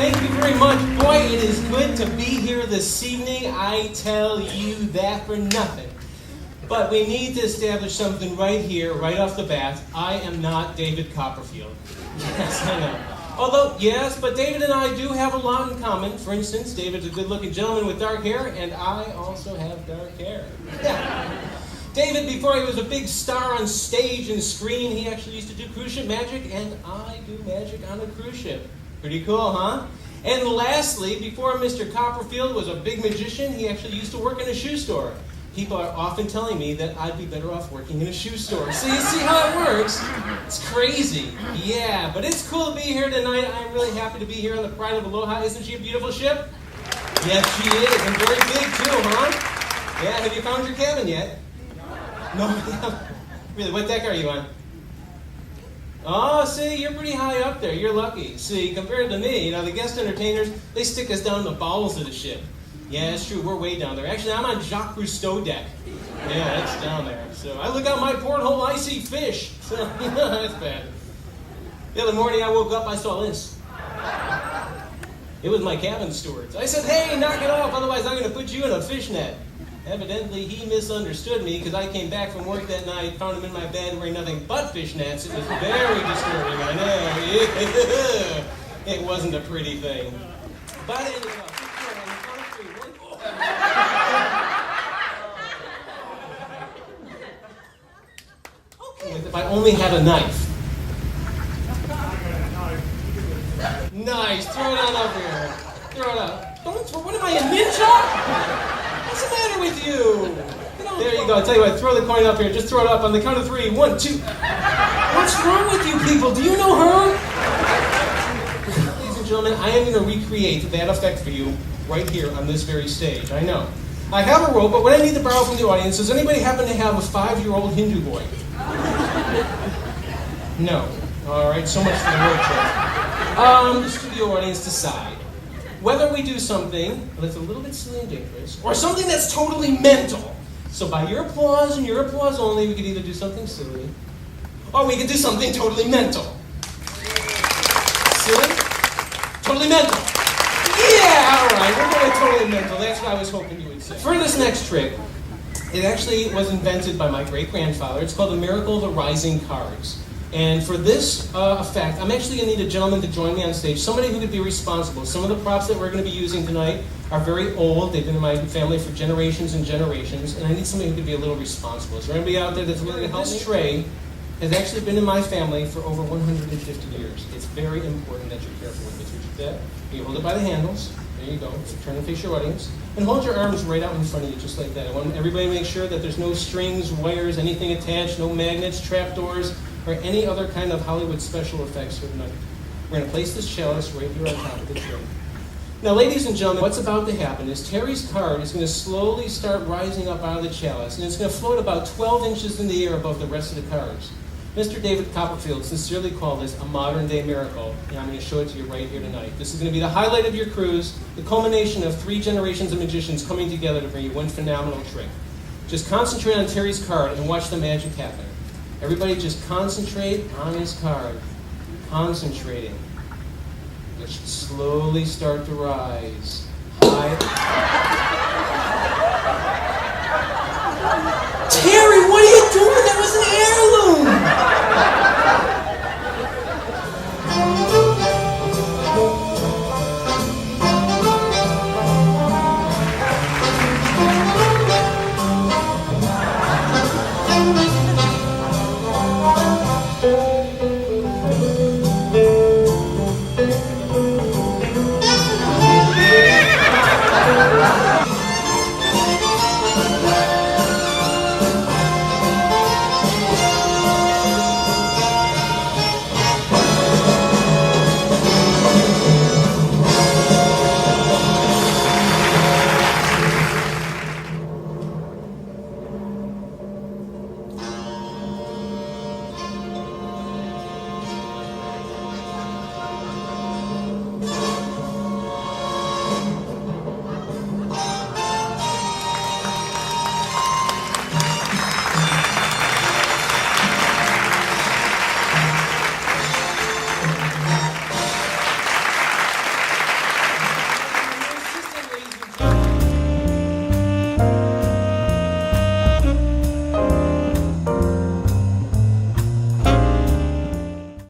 Thank you very much. Boy, it is good to be here this evening. I tell you that for nothing. But we need to establish something right here, right off the bat. I am not David Copperfield. Yes, I know. Although, yes, but David and I do have a lot in common. For instance, David's a good-looking gentleman with dark hair, and I also have dark hair. Yeah. David, before he was a big star on stage and screen, he actually used to do cruise ship magic, and I do magic on a cruise ship. Pretty cool, huh? And lastly, before Mr. Copperfield was a big magician, he actually used to work in a shoe store. People are often telling me that I'd be better off working in a shoe store. So you see how it works? It's crazy. Yeah, but it's cool to be here tonight. I'm really happy to be here on the Pride of Aloha. Isn't she a beautiful ship? Yes, she is, and very big too, huh? Yeah, have you found your cabin yet? No, really, what deck are you on? Oh, see, you're pretty high up there. You're lucky. See, compared to me, the guest entertainers, they stick us down in the bowels of the ship. Yeah, it's true. We're way down there. Actually, I'm on Jacques Cousteau deck. Yeah, that's down there. So I look out my porthole, I see fish. So, that's bad. The other morning I woke up, I saw this. It was my cabin steward. I said, hey, knock it off, otherwise I'm going to put you in a fish net. Evidently, he misunderstood me because I came back from work that night, found him in my bed wearing nothing but fishnets. It was very disturbing, I know. It wasn't a pretty thing. But anyway, okay, if I only had a knife. Nice, throw it on up here. Throw it up. Don't throw, what am I, a ninja? What's the matter with you? There you go. I'll tell you what, throw the coin up here. Just throw it up on the count of 3. 1, 2. What's wrong with you people? Do you know her? Ladies and gentlemen, I am going to recreate that effect for you right here on this very stage. I know. I have a rope, but what I need to borrow from the audience, does anybody happen to have a 5-year-old Hindu boy? No. All right, so much for the rope trick. The studio audience decide whether we do something that's a little bit silly and dangerous, or something that's totally mental. So by your applause and your applause only, we could either do something silly, or we could do something totally mental. Silly? Totally mental. Yeah, all right, we're going totally mental. That's what I was hoping you would say. For this next trick, it actually was invented by my great-grandfather. It's called the Miracle of the Rising Cards. And for this effect, I'm actually going to need a gentleman to join me on stage, somebody who could be responsible. Some of the props that we're going to be using tonight are very old. They've been in my family for generations and generations, and I need somebody who could be a little responsible. Is there anybody out there that's willing to help me? This tray has actually been in my family for over 150 years. It's very important that you're careful with this. Would you do that? You hold it by the handles. There you go. Turn and face your audience. And hold your arms right out in front of you, just like that. I want everybody to make sure that there's no strings, wires, anything attached, no magnets, trapdoors, or any other kind of Hollywood special effects for tonight. We're going to place this chalice right here on top of the tray. Now, ladies and gentlemen, what's about to happen is Terry's card is going to slowly start rising up out of the chalice, and it's going to float about 12 inches in the air above the rest of the cards. Mr. David Copperfield sincerely called this a modern-day miracle, and I'm going to show it to you right here tonight. This is going to be the highlight of your cruise, the culmination of 3 generations of magicians coming together to bring you one phenomenal trick. Just concentrate on Terry's card and watch the magic happen. Everybody just concentrate on his card. Concentrating. It should slowly start to rise. High. Terry, what are you doing? That was an